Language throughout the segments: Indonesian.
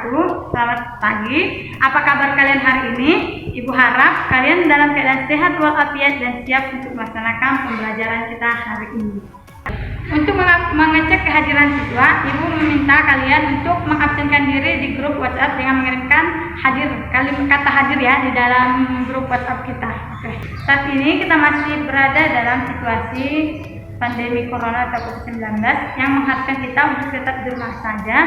wabarakatuh. Selamat pagi. Apa kabar kalian hari ini? Ibu harap kalian dalam keadaan sehat walafiat dan siap untuk melaksanakan pembelajaran kita hari ini. Untuk mengecek kehadiran siswa, Ibu meminta kalian untuk mengabsenkan diri di grup WhatsApp dengan mengirimkan kata hadir ya di dalam grup WhatsApp kita. Oke. Saat ini kita masih berada dalam situasi pandemi corona atau COVID-19 yang mengharuskan kita untuk tetap di rumah saja.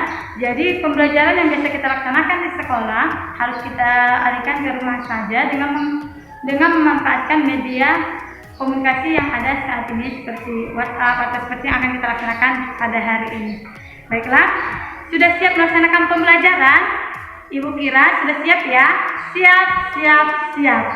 Jadi pembelajaran yang biasa kita laksanakan di sekolah harus kita alihkan ke rumah saja dengan memanfaatkan media komunikasi yang ada saat ini seperti WhatsApp atau seperti yang akan kita laksanakan pada hari ini. Baiklah, sudah siap melaksanakan pembelajaran? Ibu kira sudah siap ya? Siap.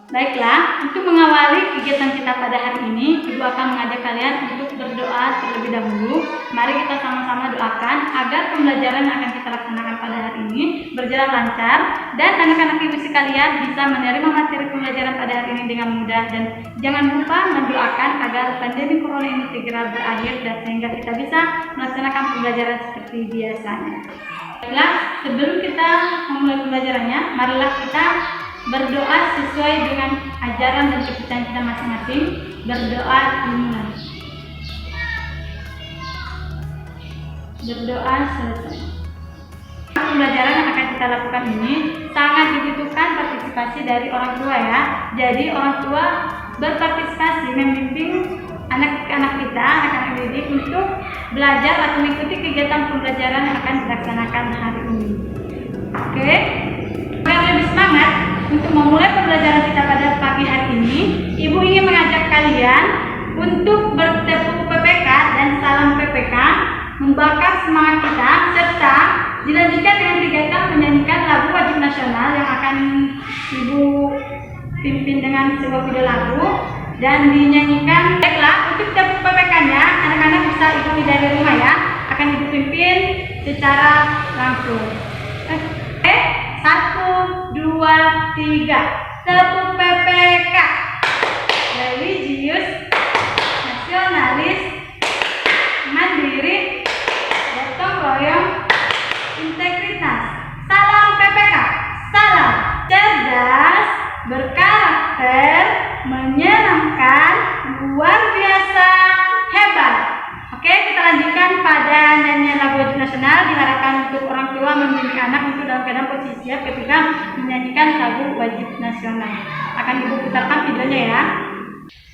Baiklah, untuk mengawali kegiatan kita pada hari ini, Ibu akan mengajak kalian untuk berdoa terlebih dahulu. Mari kita sama-sama doakan agar pembelajaran yang akan kita laksanakan pada hari ini berjalan lancar dan anak-anak Ibu sekalian bisa menerima materi pembelajaran pada hari ini dengan mudah. Dan jangan lupa mendoakan agar pandemi corona ini segera berakhir dan sehingga kita bisa melaksanakan pembelajaran seperti biasanya. Baiklah, sebelum kita memulai pembelajarannya, marilah kita berdoa sesuai dengan ajaran dan kepercayaan kita masing-masing. Berdoa dimulai. Berdoa selesai. Pembelajaran yang akan kita lakukan ini sangat dibutuhkan partisipasi dari orang tua ya. Jadi orang tua berpartisipasi membimbing anak-anak kita, anak-anak didik untuk belajar atau mengikuti kegiatan pembelajaran yang akan dilaksanakan hari ini. Oke? Agar lebih semangat untuk memulai pembelajaran kita pada pagi hari ini, Ibu ingin mengajak kalian untuk bertepuk PPK dan salam PPK, membakar semangat kita, serta dilanjutkan dengan kegiatan menyanyikan lagu wajib nasional yang akan Ibu pimpin dengan sebuah video lagu dan dinyanyikan. Baiklah, untuk tepuk PPK-nya, anak-anak bisa ikuti dari rumah ya, akan Ibu pimpin secara langsung. 1, 2, 3. Tepuk PPK. Religius, nasionalis, mandiri, gotong royong, integritas. Salam PPK. Salam cerdas, berkarakter, menyenangkan, luar biasa, hebat. Oke, kita lanjutkan pada nyanyian lagu wajib nasional. Diharapkan untuk orang tua membimbing anak untuk dalam keadaan posisi siap ketika menyanyikan lagu wajib nasional. Akan Ibu putarkan videonya ya.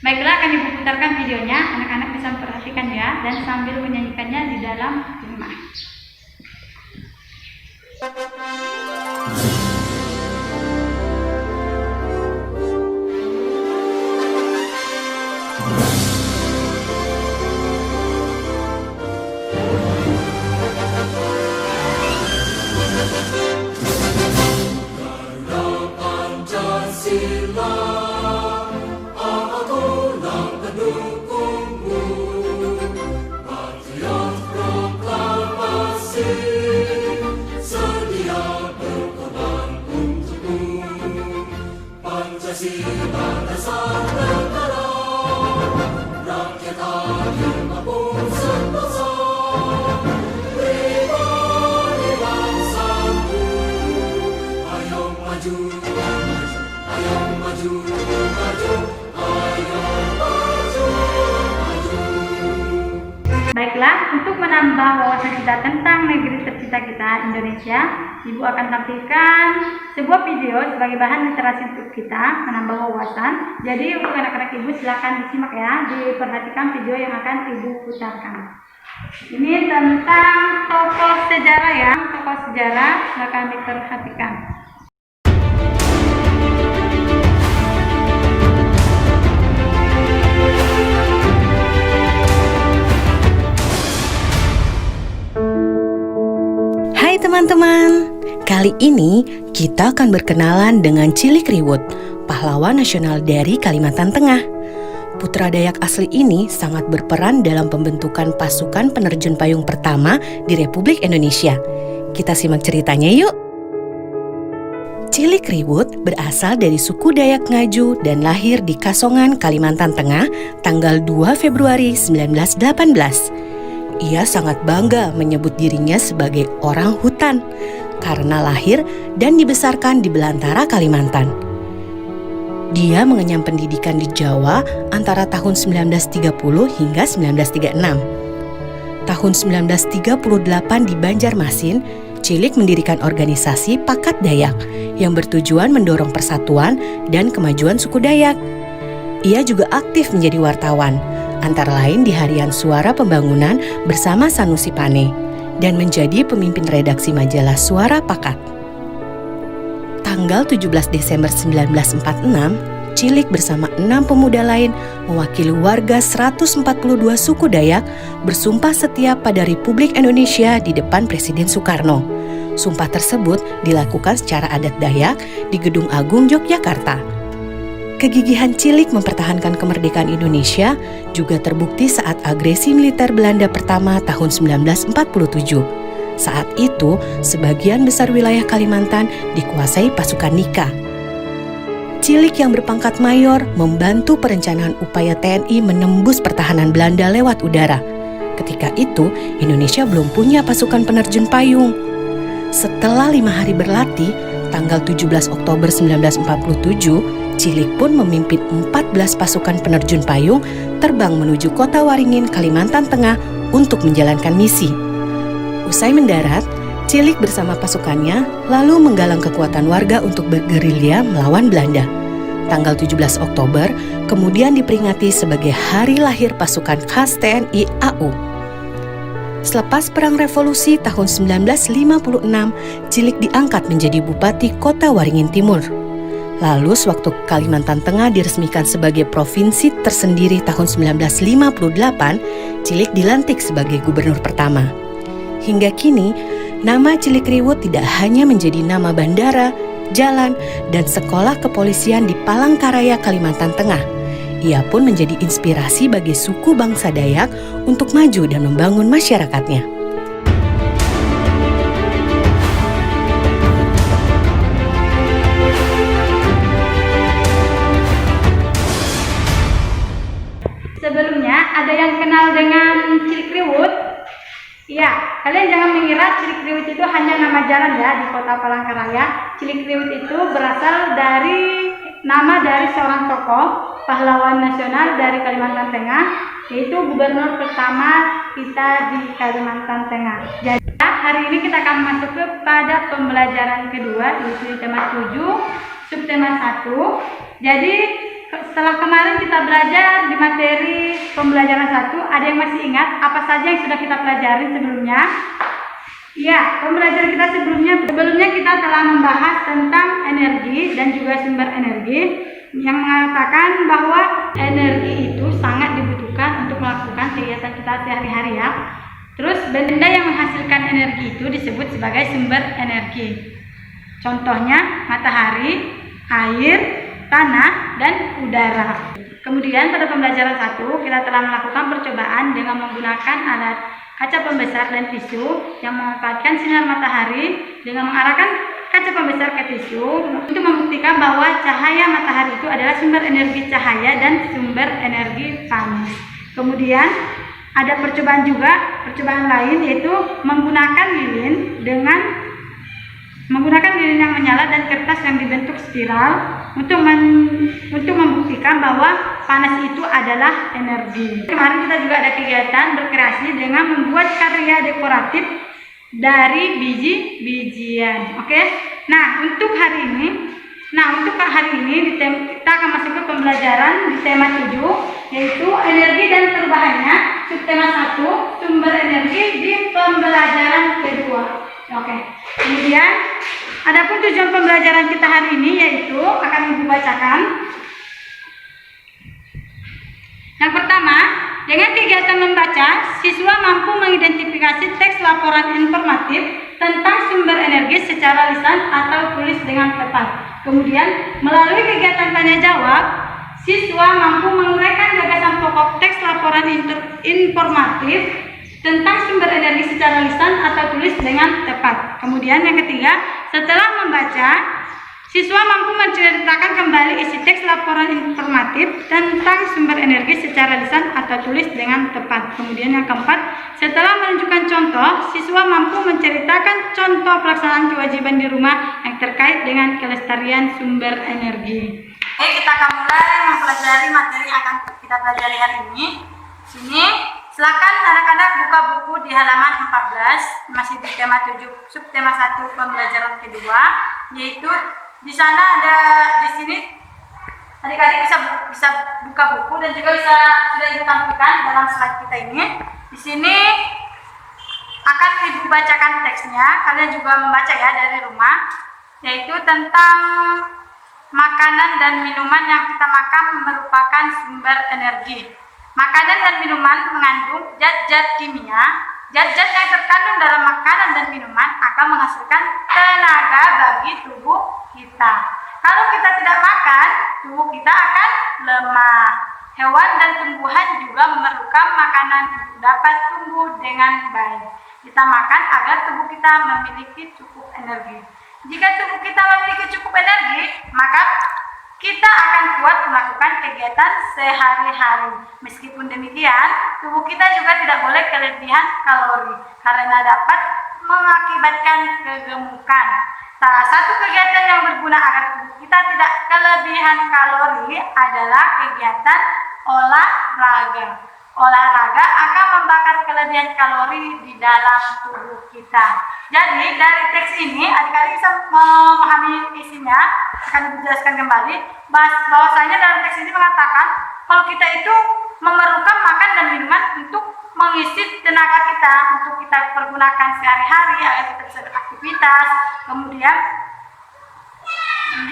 Baiklah, akan Ibu putarkan videonya. Anak-anak bisa memperhatikan ya dan sambil menyanyikannya di dalam rumah. Baiklah, untuk menambah wawasan kita tentang negeri tercinta kita, Indonesia, Ibu akan tampilkan sebuah video sebagai bahan literasi untuk kita menambah wawasan. Jadi untuk anak-anak Ibu silakan disimak ya, diperhatikan video yang akan Ibu putarkan. Ini tentang tokoh sejarah ya, tokoh sejarah silakan diperhatikan. Hai teman-teman, kali ini kita akan berkenalan dengan Cilik Riwut, pahlawan nasional dari Kalimantan Tengah. Putra Dayak asli ini sangat berperan dalam pembentukan pasukan penerjun payung pertama di Republik Indonesia. Kita simak ceritanya yuk. Cilik Riwut berasal dari suku Dayak Ngaju dan lahir di Kasongan, Kalimantan Tengah, tanggal 2 Februari 1918. Ia sangat bangga menyebut dirinya sebagai orang hutan karena lahir dan dibesarkan di belantara Kalimantan. Dia mengenyam pendidikan di Jawa antara tahun 1930 hingga 1936. Tahun 1938 di Banjarmasin, Cilik mendirikan organisasi Pakat Dayak yang bertujuan mendorong persatuan dan kemajuan suku Dayak. Ia juga aktif menjadi wartawan, antara lain di Harian Suara Pembangunan bersama Sanusi Pane, dan menjadi pemimpin redaksi majalah Suara Pakat. Tanggal 17 Desember 1946, Cilik bersama 6 pemuda lain mewakili warga 142 suku Dayak bersumpah setia pada Republik Indonesia di depan Presiden Soekarno. Sumpah tersebut dilakukan secara adat Dayak di Gedung Agung Yogyakarta. Kegigihan Cilik mempertahankan kemerdekaan Indonesia juga terbukti saat agresi militer Belanda pertama tahun 1947. Saat itu, sebagian besar wilayah Kalimantan dikuasai pasukan Nika. Cilik yang berpangkat mayor membantu perencanaan upaya TNI menembus pertahanan Belanda lewat udara. Ketika itu, Indonesia belum punya pasukan penerjun payung. Setelah 5 hari berlatih, tanggal 17 Oktober 1947, Cilik pun memimpin 14 pasukan penerjun payung terbang menuju kota Waringin, Kalimantan Tengah untuk menjalankan misi. Usai mendarat, Cilik bersama pasukannya lalu menggalang kekuatan warga untuk bergerilya melawan Belanda. Tanggal 17 Oktober kemudian diperingati sebagai hari lahir pasukan khas TNI AU. Selepas Perang Revolusi tahun 1956, Cilik diangkat menjadi Bupati Kota Waringin Timur. Lalu sewaktu Kalimantan Tengah diresmikan sebagai provinsi tersendiri tahun 1958, Cilik dilantik sebagai gubernur pertama. Hingga kini, nama Cilikriwut tidak hanya menjadi nama bandara, jalan, dan sekolah kepolisian di Palangkaraya, Kalimantan Tengah. Ia pun menjadi inspirasi bagi suku bangsa Dayak untuk maju dan membangun masyarakatnya. Sebelumnya, ada yang kenal dengan Cilikriwut? Ya, kalian jangan mengira Cilikriwut itu hanya nama jalan ya di kota Palangkaraya. Cilikriwut itu berasal dari nama dari seorang tokoh pahlawan nasional dari Kalimantan Tengah, yaitu gubernur pertama kita di Kalimantan Tengah. Jadi hari ini kita akan masuk kepada pembelajaran kedua, yaitu tema 7, subtema 1. Jadi setelah kemarin kita belajar di materi pembelajaran 1, ada yang masih ingat apa saja yang sudah kita pelajari sebelumnya? Ya, pembelajaran kita sebelumnya kita telah membahas tentang energi dan juga sumber energi yang mengatakan bahwa energi itu sangat dibutuhkan untuk melakukan kegiatan kita sehari-hari ya. Terus benda yang menghasilkan energi itu disebut sebagai sumber energi. Contohnya matahari, air, tanah, dan udara. Kemudian pada pembelajaran 1 kita telah melakukan percobaan dengan menggunakan alat kaca pembesar dan tisu yang memanfaatkan sinar matahari dengan mengarahkan kaca pembesar ke tisu untuk membuktikan bahwa cahaya matahari itu adalah sumber energi cahaya dan sumber energi panas. Kemudian ada percobaan lain yaitu menggunakan lilin yang menyala dan kertas yang dibentuk spiral untuk membuktikan bahwa panas itu adalah energi. Kemarin kita juga ada kegiatan berkreasi dengan membuat karya dekoratif dari biji-bijian. Oke. Nah, untuk hari ini kita akan masuk ke pembelajaran di tema 7, yaitu energi dan perubahannya, subtema 1, sumber energi di pembelajaran kedua. Oke. Kemudian adapun tujuan pembelajaran kita hari ini yaitu akan Ibu bacakan. Yang pertama, dengan kegiatan membaca, siswa mampu mengidentifikasi teks laporan informatif tentang sumber energi secara lisan atau tulis dengan tepat. Kemudian, melalui kegiatan tanya jawab, siswa mampu menguraikan gagasan pokok teks laporan informatif tentang sumber energi secara lisan atau tulis dengan tepat. Kemudian yang ketiga, setelah membaca, Siswa mampu menceritakan kembali isi teks laporan informatif tentang sumber energi secara lisan atau tulis dengan tepat. Kemudian yang keempat, setelah menunjukkan contoh, siswa mampu menceritakan contoh pelaksanaan kewajiban di rumah yang terkait dengan kelestarian sumber energi. Oke, kita akan mulai mempelajari materi yang akan kita pelajari hari ini. Sini, silakan anak-anak buka buku di halaman 14, masih di tema 7, subtema 1 pembelajaran kedua, yaitu di sana ada di sini adik-adik bisa buka buku dan juga sudah ibu tampilkan dalam slide kita ini. Di sini akan ibu bacakan teksnya, kalian juga membaca ya dari rumah, yaitu tentang makanan dan minuman yang kita makan merupakan sumber energi. Makanan dan minuman mengandung zat-zat kimia. Zat-zat yang terkandung dalam makanan dan minuman akan menghasilkan tenaga bagi tubuh kita. Kalau kita tidak makan, tubuh kita akan lemah. Hewan dan tumbuhan juga memerlukan makanan untuk dapat tumbuh dengan baik. Kita makan agar tubuh kita memiliki cukup energi. Jika tubuh kita memiliki cukup energi, maka kita akan kuat melakukan kegiatan sehari-hari. Meskipun demikian, tubuh kita juga tidak boleh kelebihan kalori karena dapat mengakibatkan kegemukan. Salah satu kegiatan yang berguna agar tubuh kita tidak kelebihan kalori adalah kegiatan olahraga. Olahraga akan membakar kelebihan kalori di dalam tubuh kita. Jadi dari teks ini adik-adik bisa memahami isinya. Akan dijelaskan kembali bahwasanya dalam teks ini mengatakan kalau kita itu memerlukan makan dan minuman untuk mengisi tenaga kita, untuk kita pergunakan sehari-hari agar kita bisa beraktivitas. Kemudian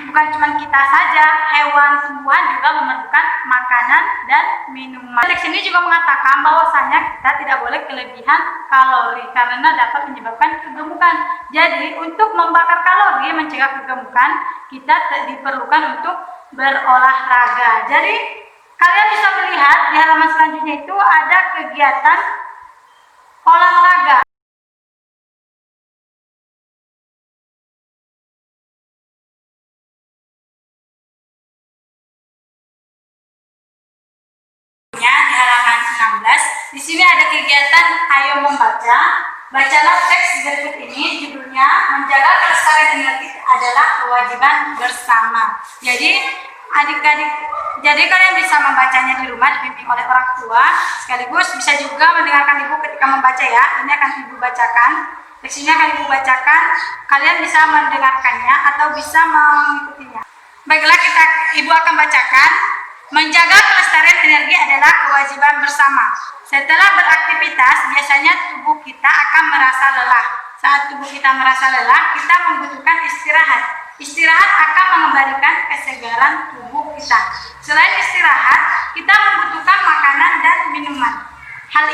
bukan cuma kita saja, hewan, tumbuhan juga memerlukan makanan dan minuman. Teks ini juga mengatakan bahwasanya kita tidak boleh kelebihan kalori karena dapat menyebabkan kegemukan. Jadi untuk membakar kalori, mencegah kegemukan, kita diperlukan untuk berolahraga. Jadi kalian bisa melihat di halaman selanjutnya itu ada kegiatan olahraga. Di halaman 16, di sini ada kegiatan ayo membaca. Bacalah teks berikut ini, judulnya menjaga kelestarian energi adalah kewajiban bersama. Jadi adik-adik, jadi kalian bisa membacanya di rumah dibimbing oleh orang tua, sekaligus bisa juga mendengarkan ibu ketika membaca ya. Ini akan ibu bacakan, teksnya akan ibu bacakan, kalian bisa mendengarkannya atau bisa mengikutinya. Baiklah, ibu akan bacakan. Menjaga kelestarian energi adalah kewajiban bersama. Setelah beraktivitas, biasanya tubuh kita akan merasa lelah. Saat tubuh kita merasa lelah, kita membutuhkan istirahat. Istirahat akan mengembalikan kesegaran tubuh kita. Selain istirahat, kita membutuhkan makanan dan minuman. Hal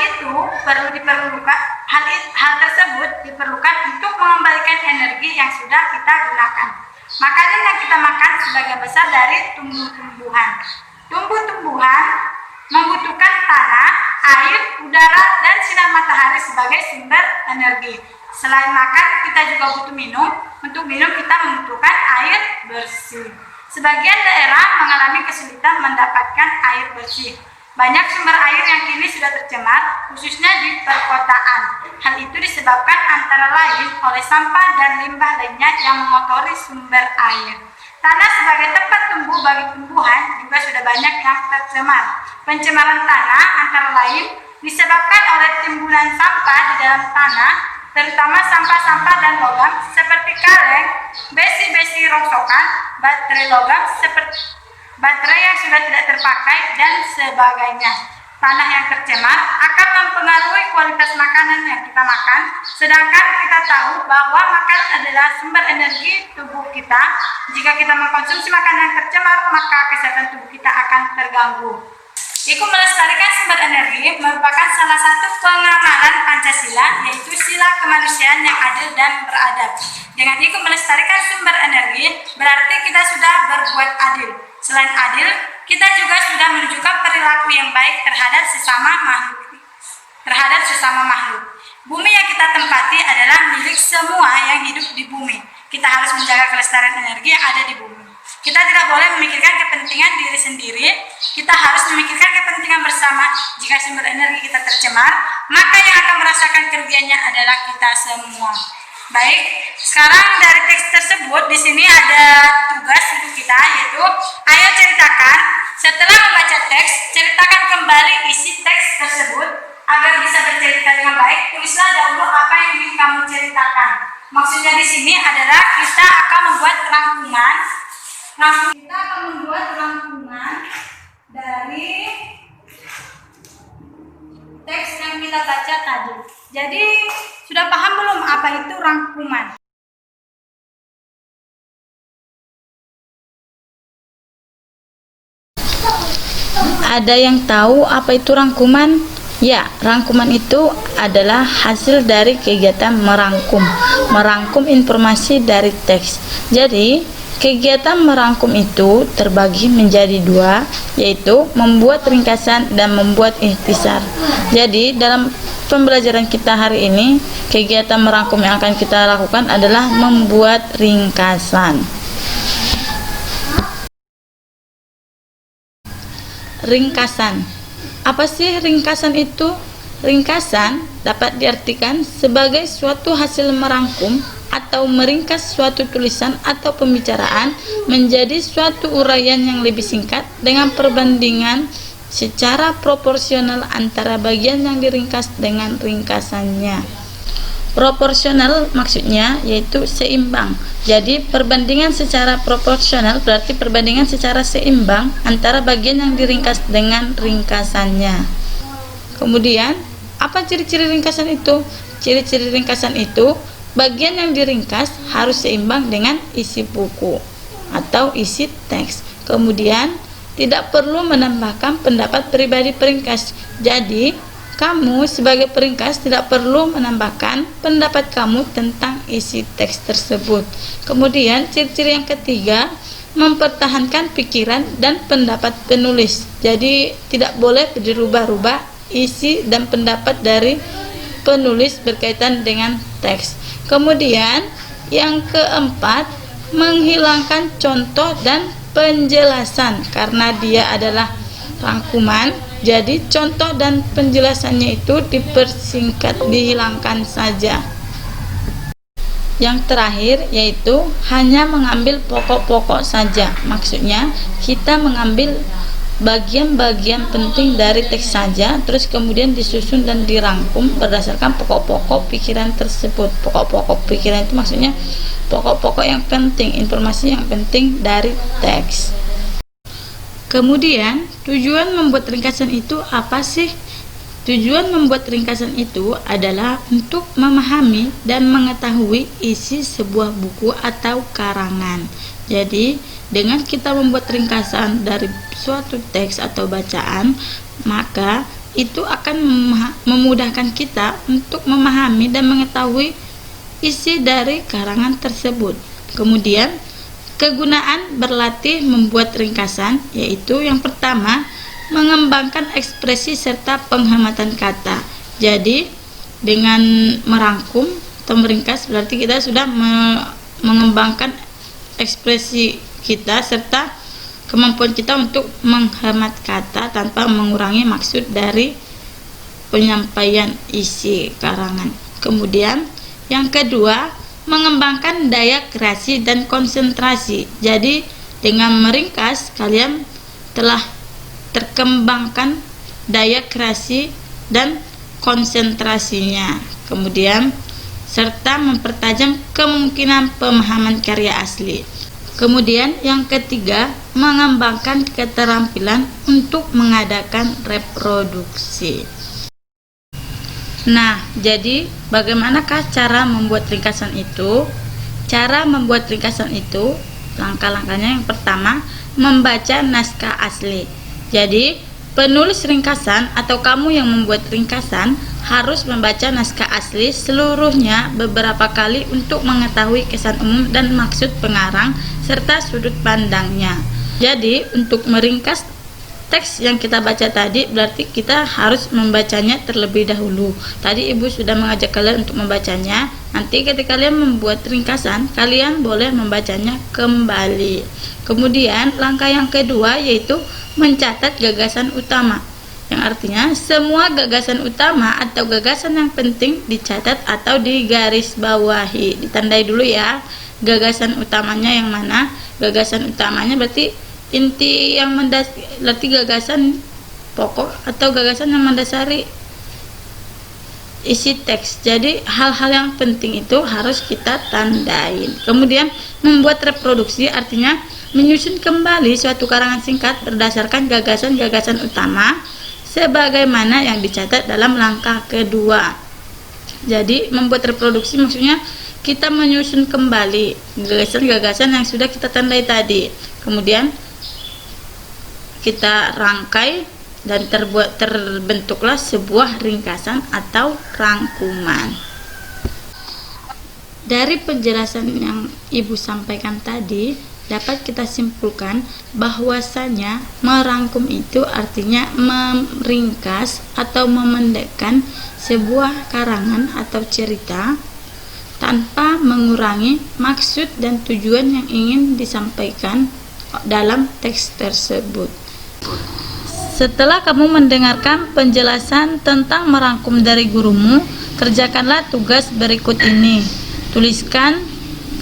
tersebut diperlukan untuk mengembalikan energi yang sudah kita gunakan. Makanan yang kita makan sebagian besar dari tumbuh-tumbuhan. Tumbuh-tumbuhan membutuhkan tanah, air, udara, dan sinar matahari sebagai sumber energi. Selain makan, kita juga butuh minum. Untuk minum, kita membutuhkan air bersih. Sebagian daerah mengalami kesulitan mendapatkan air bersih. Banyak sumber air yang kini sudah tercemar, khususnya di perkotaan. Hal itu disebabkan antara lain oleh sampah dan limbah lainnya yang mengotori sumber air. Tanah sebagai tempat tumbuh bagi tumbuhan juga sudah banyak yang tercemar. Pencemaran tanah antara lain disebabkan oleh timbunan sampah di dalam tanah, terutama sampah-sampah dan logam seperti kaleng, besi-besi rongsokan, baterai logam seperti baterai yang sudah tidak terpakai, dan sebagainya. Tanah yang tercemar akan mempengaruhi kualitas makanan yang kita makan, sedangkan kita tahu bahwa makanan adalah sumber energi tubuh kita. Jika kita mengkonsumsi makanan yang tercemar, maka kesehatan tubuh kita akan terganggu. Ikut melestarikan sumber energi merupakan salah satu pengamalan Pancasila, yaitu sila kemanusiaan yang adil dan beradab. Dengan ikut melestarikan sumber energi, berarti kita sudah berbuat adil. Selain adil, kita juga sudah menunjukkan perilaku yang baik terhadap sesama makhluk. Bumi yang kita tempati adalah milik semua yang hidup di bumi. kita harus menjaga kelestarian energi yang ada di bumi. Kita tidak boleh memikirkan kepentingan diri sendiri, kita harus memikirkan kepentingan bersama. Jika sumber energi kita tercemar, maka yang akan merasakan kerugiannya adalah kita semua. Baik, sekarang dari teks tersebut di sini ada tugas untuk kita, yaitu ayo ceritakan. Setelah membaca teks, ceritakan kembali isi teks tersebut. Agar bisa bercerita dengan baik, tulislah dahulu apa yang ingin kamu ceritakan. Maksudnya di sini adalah kita akan membuat rangkuman. Kita akan membuat rangkuman dari teks yang kita baca tadi. Jadi, sudah paham belum apa itu rangkuman? Ada yang tahu apa itu rangkuman? Ya, rangkuman itu adalah hasil dari kegiatan merangkum informasi dari teks. Jadi, kegiatan merangkum itu terbagi menjadi dua, yaitu membuat ringkasan dan membuat ikhtisar. Jadi, dalam pembelajaran kita hari ini, kegiatan merangkum yang akan kita lakukan adalah membuat ringkasan. Ringkasan. Apa sih ringkasan itu? Ringkasan dapat diartikan sebagai suatu hasil merangkum atau meringkas suatu tulisan atau pembicaraan menjadi suatu uraian yang lebih singkat dengan perbandingan secara proporsional antara bagian yang diringkas dengan ringkasannya. Proporsional maksudnya yaitu seimbang. Jadi perbandingan secara proporsional berarti perbandingan secara seimbang antara bagian yang diringkas dengan ringkasannya. Kemudian, apa ciri-ciri ringkasan itu? Ciri-ciri ringkasan itu, bagian yang diringkas harus seimbang dengan isi buku atau isi teks. Kemudian, tidak perlu menambahkan pendapat pribadi peringkas. Jadi, kamu sebagai peringkas tidak perlu menambahkan pendapat kamu tentang isi teks tersebut. Kemudian ciri-ciri yang ketiga, mempertahankan pikiran dan pendapat penulis. Jadi tidak boleh dirubah-rubah isi dan pendapat dari penulis berkaitan dengan teks. Kemudian yang keempat, menghilangkan contoh dan penjelasan karena dia adalah rangkuman. Jadi contoh dan penjelasannya itu dipersingkat, dihilangkan saja. Yang terakhir yaitu hanya mengambil pokok-pokok saja. Maksudnya kita mengambil bagian-bagian penting dari teks saja, terus kemudian disusun dan dirangkum berdasarkan pokok-pokok pikiran tersebut. Pokok-pokok pikiran itu maksudnya pokok-pokok yang penting, informasi yang penting dari teks. Kemudian, tujuan membuat ringkasan itu apa sih? Tujuan membuat ringkasan itu adalah untuk memahami dan mengetahui isi sebuah buku atau karangan. Jadi, dengan kita membuat ringkasan dari suatu teks atau bacaan, maka itu akan memudahkan kita untuk memahami dan mengetahui isi dari karangan tersebut. Kemudian, kegunaan berlatih membuat ringkasan yaitu yang pertama, mengembangkan ekspresi serta penghematan kata. Jadi, dengan merangkum atau meringkas berarti kita sudah mengembangkan ekspresi kita serta kemampuan kita untuk menghemat kata tanpa mengurangi maksud dari penyampaian isi karangan. Kemudian, yang kedua, mengembangkan daya kreasi dan konsentrasi. Jadi dengan meringkas kalian telah terkembangkan daya kreasi dan konsentrasinya. Kemudian serta mempertajam kemungkinan pemahaman karya asli. Kemudian yang ketiga, mengembangkan keterampilan untuk mengadakan reproduksi. Nah, jadi bagaimanakah cara membuat ringkasan itu? Cara membuat ringkasan itu, langkah-langkahnya yang pertama, membaca naskah asli. Jadi, penulis ringkasan atau kamu yang membuat ringkasan harus membaca naskah asli seluruhnya beberapa kali untuk mengetahui kesan umum dan maksud pengarang serta sudut pandangnya. Jadi, untuk meringkas teks yang kita baca tadi, berarti kita harus membacanya terlebih dahulu. Tadi Ibu sudah mengajak kalian untuk membacanya. Nanti ketika kalian membuat ringkasan, kalian boleh membacanya kembali. Kemudian langkah yang kedua yaitu mencatat gagasan utama, yang artinya semua gagasan utama atau gagasan yang penting dicatat atau digarisbawahi. Ditandai dulu ya, gagasan utamanya yang mana. Gagasan utamanya berarti inti yang berarti gagasan pokok atau gagasan yang mendasari isi teks. Jadi hal-hal yang penting itu harus kita tandain. Kemudian membuat reproduksi, artinya menyusun kembali suatu karangan singkat berdasarkan gagasan-gagasan utama sebagaimana yang dicatat dalam langkah kedua. Jadi membuat reproduksi maksudnya kita menyusun kembali gagasan-gagasan yang sudah kita tandai tadi. Kemudian kita rangkai dan terbentuklah sebuah ringkasan atau rangkuman. Dari penjelasan yang Ibu sampaikan tadi, dapat kita simpulkan bahwasanya merangkum itu artinya meringkas atau memendekkan sebuah karangan atau cerita tanpa mengurangi maksud dan tujuan yang ingin disampaikan dalam teks tersebut. Setelah kamu mendengarkan penjelasan tentang merangkum dari gurumu, kerjakanlah tugas berikut ini. Tuliskan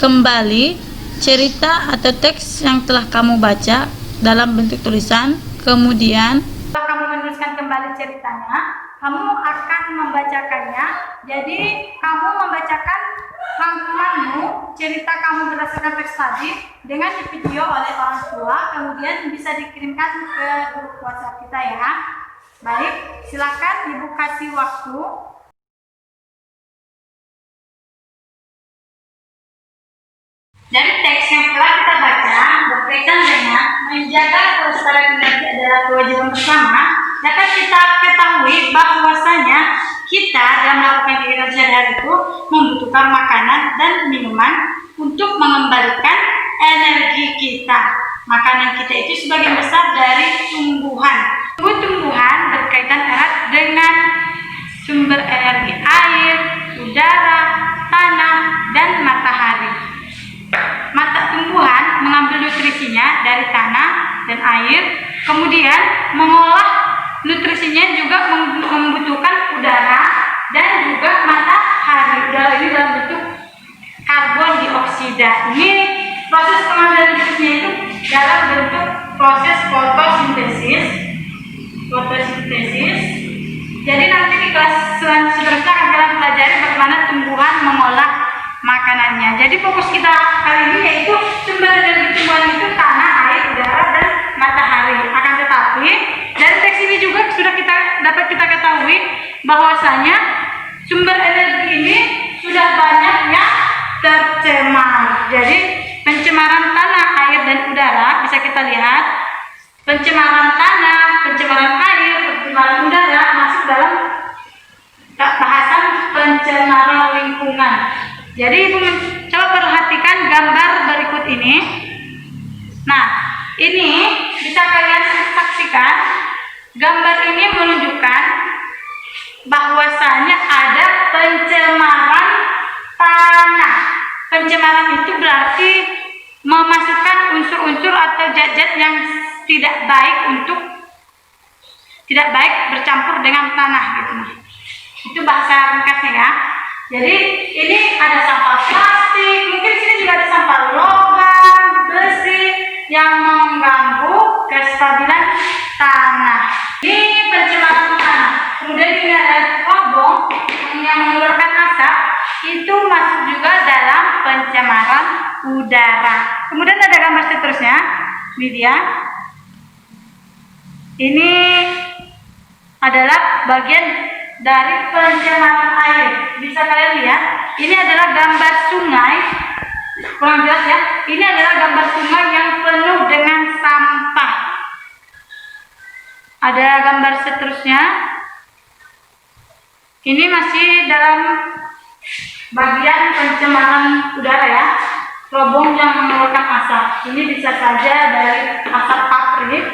kembali cerita atau teks yang telah kamu baca dalam bentuk tulisan. Kemudian setelah kamu menuliskan kembali ceritanya, kamu akan membacakannya. Jadi kamu membacakan rangkumanmu, cerita kamu berdasarkan teks tadi dengan video oleh orang tua, kemudian bisa dikirimkan ke grup WhatsApp kita ya. Baik, silakan Ibu kasih waktu. Dari teks yang telah kita baca berkaitan dengan menjaga kelestarian energi adalah kewajiban bersama, dapat kita ketahui bahwasanya kita dalam melakukan kegiatan sehari-hari itu membutuhkan makanan dan minuman untuk mengembalikan energi kita. Makanan kita itu sebagian besar dari tumbuhan. Tumbuhan berkaitan erat dengan sumber energi air, udara, tanah, dan matahari. Tumbuhan mengambil nutrisinya dari tanah dan air, kemudian mengolah nutrisinya juga membutuhkan udara dan juga matahari. Udara ini dalam bentuk karbon dioksida. Ini proses pengambilan nutrisinya itu dalam bentuk proses fotosintesis. Jadi nanti di kelas seterusnya akan kita pelajari bagaimana tumbuhan mengolah makanannya. Jadi fokus kita kali ini yaitu sumber energi tumbuhan itu tanah, air, udara, dan matahari. Akan tetapi dari teks ini juga sudah dapat kita ketahui bahwasanya sumber energi ini sudah banyak yang tercemar. Jadi pencemaran tanah, air, dan udara bisa kita lihat. Pencemaran tanah, pencemaran air, pencemaran udara masuk dalam bahasan pencemaran lingkungan. Jadi Ibu coba perhatikan gambar berikut ini. Nah, ini bisa kalian saksikan. Gambar ini menunjukkan bahwasanya ada pencemaran tanah. Pencemaran itu berarti memasukkan unsur-unsur atau zat-zat yang tidak baik bercampur dengan tanah gitu. Itu bahasa ringkasnya ya. Jadi ini ada sampah plastik, mungkin sini juga ada sampah logam, besi yang mengganggu kestabilan tanah. Ini pencemaran tanah. Kemudian ini ada robong yang mengeluarkan asap, itu masuk juga dalam pencemaran udara. Kemudian ada gambar seterusnya, ini dia. Ini adalah bagian dari pencemaran air. Bisa kalian lihat, ini adalah gambar sungai. Kurang jelas ya. Ini adalah gambar sungai yang penuh dengan sampah. Ada gambar seterusnya. Ini masih dalam bagian pencemaran udara ya. Robong yang mengeluarkan asap. Ini bisa saja dari asap pabrik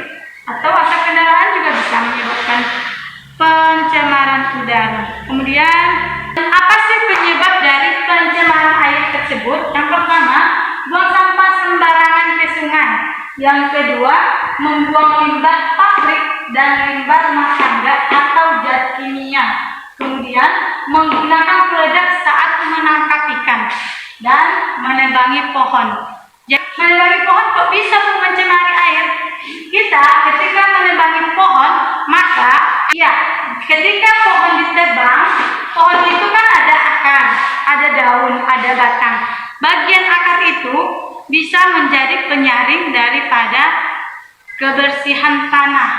atau asap kendaraan juga bisa menyebabkan pencemaran udara. Kemudian, apa sih penyebab dari pencemaran air tersebut? Yang pertama, buang sampah sembarangan ke sungai. Yang kedua, membuang limbah pabrik dan limbah rumah tangga atau zat kimia. Kemudian, menggunakan peledak saat menangkap ikan dan menebangi pohon. Jadi, menebangi pohon kok bisa mencemari air? Kita ketika menebangi pohon, maka ketika pohon ditebang, pohon itu kan ada akar, ada daun, ada batang. Bagian akar itu bisa menjadi penyaring daripada kebersihan tanah.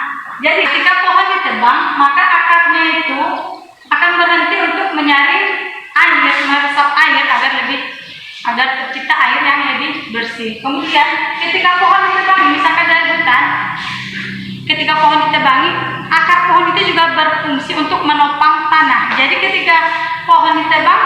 Jadi ketika pohon ditebang, maka akarnya itu akan berhenti untuk menyaring air, meresap air agar tercipta air yang lebih bersih. Kemudian ketika pohon ditebangi, misalkan dari hutan, ketika pohon ditebangi, akar pohon itu juga berfungsi untuk menopang tanah. Jadi ketika pohon ditebang,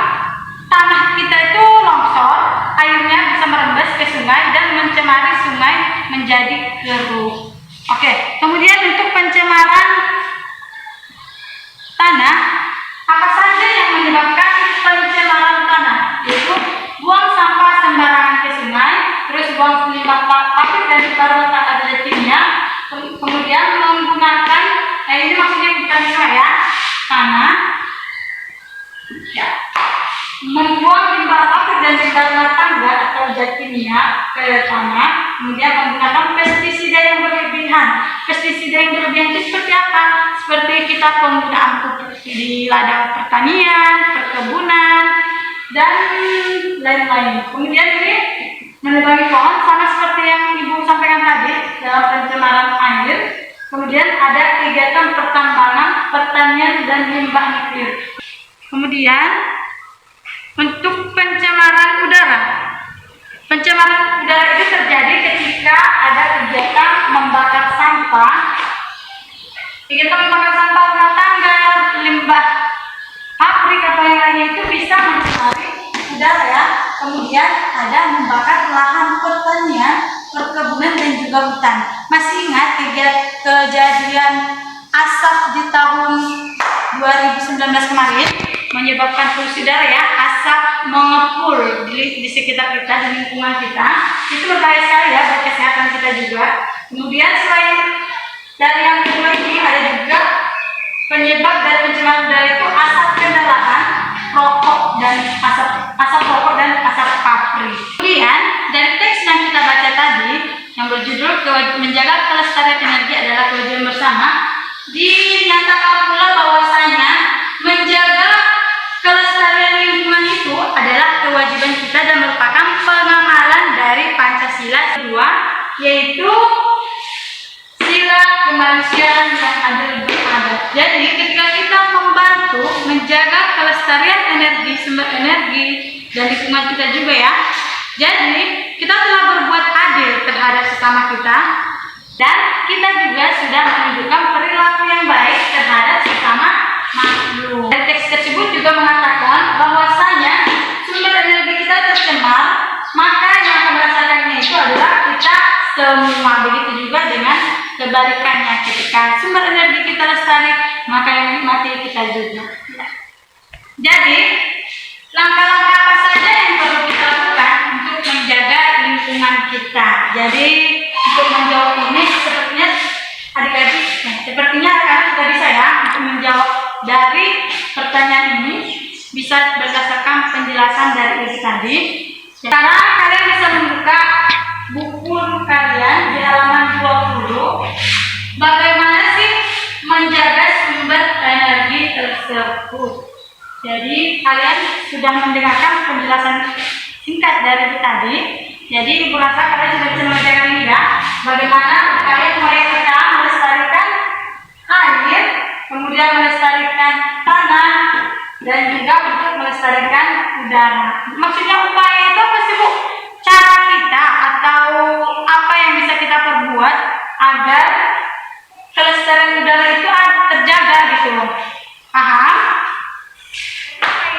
tanah kita itu longsor, airnya bisa merembes ke sungai dan mencemari sungai menjadi keruh. Oke, kemudian untuk pencemaran tanah, apa saja yang menyebabkan pencemaran tanah? Yaitu buang sampah sembarangan ke sungai, terus buang limbah pabrik dan limbah rumah tangga zat kimia, kemudian menggunakan, ini maksudnya bukan sungai ya, tanah, membuang limbah pabrik dan limbah rumah tangga atau zat kimia ke tanah, kemudian menggunakan pestisida yang berlebihan. Pestisida yang berlebihan itu seperti apa? Seperti kita penggunaan pupuk di ladang pertanian, perkebunan, dan lain-lain. Kemudian ini menebangi pohon, sama seperti yang Ibu sampaikan tadi dalam pencemaran air. Kemudian ada kegiatan pertambangan, pertanian, dan limbah nuklir. Kemudian untuk pencemaran udara. Pencemaran udara itu terjadi ketika ada kegiatan membakar sampah. Kegiatan membakar sampah rumah tangga, limbah pabrik atau yang lainnya itu bisa mencemari udara ya. Kemudian ada membakar lahan pertanian, perkebunan dan juga hutan. Masih ingat kejadian asap di tahun 2019 kemarin menyebabkan polusi udara ya, asap mengepul di sekitar kita, di lingkungan kita. Itu berbahaya sekali ya buat kesehatan kita juga. Kemudian selain dari yang kedua ini ada juga penyebab dari pencemaran udara itu asap kendaraan, rokok dan asap rokok dan asap pabrik. Kemudian dari teks yang kita baca tadi yang berjudul menjaga kelestarian energi adalah kewajiban bersama, dinyatakan pula bahwasanya menjaga kelestarian lingkungan itu adalah kewajiban kita dan merupakan pengamalan dari Pancasila kedua, yaitu sila kemanusiaan yang adil beradab. Jadi ketika kita membantu menjaga kelestarian energi, sumber energi dan lingkungan kita juga ya, jadi kita telah berbuat adil terhadap sesama kita dan kita juga sudah menunjukkan perilaku yang baik terhadap sesama makhluk. Dan teks tersebut juga mengatakan bahwasanya sumber energi kita tercemar, maka yang akan merasakannya itu adalah kita semua. Begitu juga dengan kebalikannya, ketika sumber energi kita lestari, maka yang menikmati kita juga. Jadi langkah-langkah apa saja yang perlu kita lakukan untuk menjaga lingkungan kita? Jadi untuk menjawab ini sepertinya adik-adik, sepertinya kalian sudah bisa ya untuk menjawab dari pertanyaan ini, bisa berdasarkan penjelasan dari Ibu tadi. Sekarang kalian bisa membuka buku kalian di halaman 20. Bagaimana sih menjaga sumber energi tersebut? Jadi kalian sudah mendengarkan penjelasan singkat dari Ibu tadi. Jadi Ibu rasa kalian sudah bisa mengerjakan ini ya. Bagaimana kalian mulai sekarang melestarikan air, kemudian melestarikan tanah, dan juga untuk melestarikan udara. Maksudnya upaya itu apa sih Bu? Cara kita atau apa yang bisa kita perbuat agar kelestarian udara itu terjaga gitu. Paham?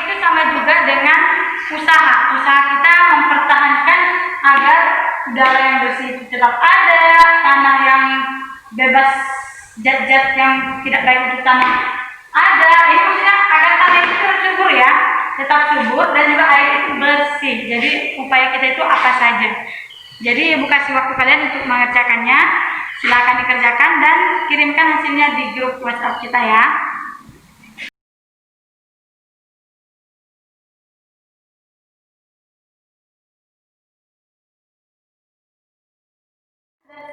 Itu sama juga dengan usaha kita mempertahankan agar udara yang bersih tetap ada, tanah yang bebas zat-zat yang tidak baik untuk tanah. Ada, ini maksudnya agar tanah itu terus subur ya, tetap subur dan juga air itu bersih. Jadi upaya kita itu apa saja. Jadi Ibu kasih waktu kalian untuk mengerjakannya. Silakan dikerjakan dan kirimkan hasilnya di grup WhatsApp kita ya.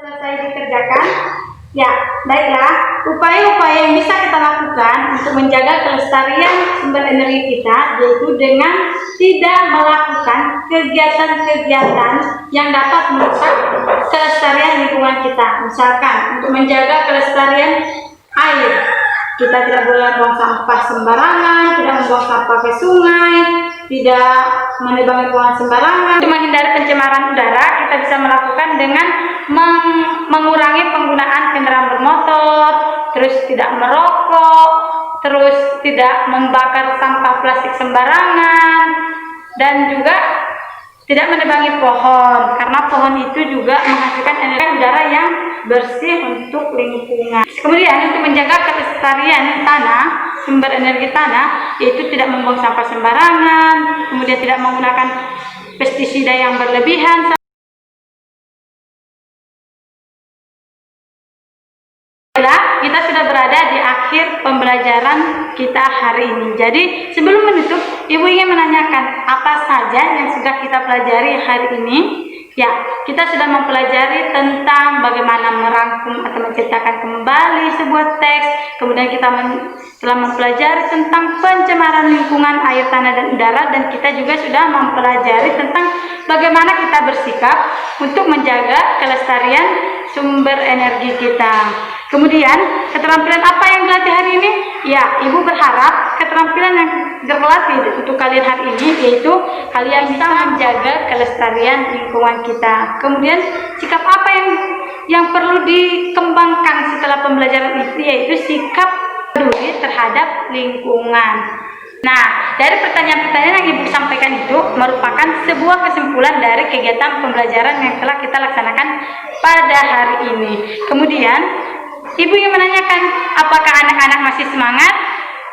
Selesai dikerjakan. Ya, baiklah. Upaya-upaya yang bisa kita lakukan untuk menjaga kelestarian sumber energi kita yaitu dengan tidak melakukan kegiatan-kegiatan yang dapat merusak kelestarian lingkungan kita. Misalkan untuk menjaga kelestarian air, kita tidak boleh buang sampah sembarangan, tidak membuang sampah ke sungai, tidak menebangi buangan sembarangan. Untuk menghindari pencemaran udara, kita bisa melakukan dengan mengurangi penggunaan kendaraan bermotor, terus tidak merokok, terus tidak membakar sampah plastik sembarangan, dan juga tidak menebangi pohon, karena pohon itu juga menghasilkan energi udara yang bersih untuk lingkungan. Kemudian untuk menjaga kelestarian tanah, sumber energi tanah, yaitu tidak membuang sampah sembarangan, kemudian tidak menggunakan pestisida yang berlebihan. Kita sudah berada di akhir pembelajaran kita hari ini. Jadi sebelum menutup, Ibu ingin menanyakan apa saja yang sudah kita pelajari hari ini. Ya, kita sudah mempelajari tentang bagaimana merangkum atau menciptakan kembali sebuah teks. Kemudian kita telah mempelajari tentang pencemaran lingkungan air, tanah, dan udara. Dan kita juga sudah mempelajari tentang bagaimana kita bersikap untuk menjaga kelestarian sumber energi kita. Kemudian, keterampilan apa yang dilatih hari ini? Ya, Ibu berharap keterampilan yang terlatih untuk kalian hari ini yaitu kalian bisa menjaga kelestarian lingkungan kita. Kemudian, sikap apa yang perlu dikembangkan setelah pembelajaran itu yaitu sikap peduli terhadap lingkungan. Nah, dari pertanyaan-pertanyaan yang Ibu sampaikan itu merupakan sebuah kesimpulan dari kegiatan pembelajaran yang telah kita laksanakan pada hari ini. Kemudian, Ibu ingin menanyakan, apakah anak-anak masih semangat?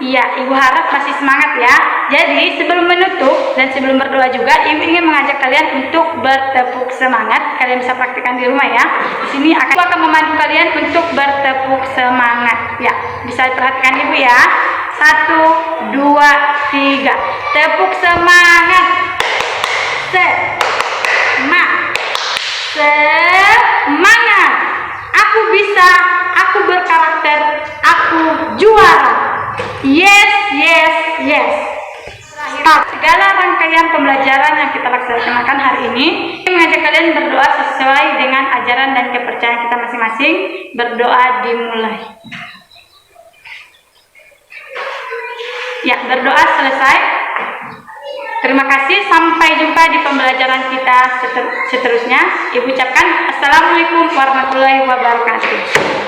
Iya, Ibu harap masih semangat ya. Jadi, sebelum menutup dan sebelum berdoa juga, Ibu ingin mengajak kalian untuk bertepuk semangat. Kalian bisa praktikkan di rumah ya. Di sini aku akan memandu kalian untuk bertepuk semangat. Ya, bisa perhatikan Ibu ya. 1, 2, 3. Tepuk semangat. Semangat. Aku bisa, aku berkarakter, aku juara. Yes, yes, yes. Segala rangkaian pembelajaran yang kita laksanakan hari ini, mengajak kalian berdoa sesuai dengan ajaran dan kepercayaan kita masing-masing. Berdoa dimulai. Ya, berdoa selesai. Terima kasih, sampai jumpa di pembelajaran kita seterusnya. Ibu ucapkan Assalamualaikum warahmatullahi wabarakatuh.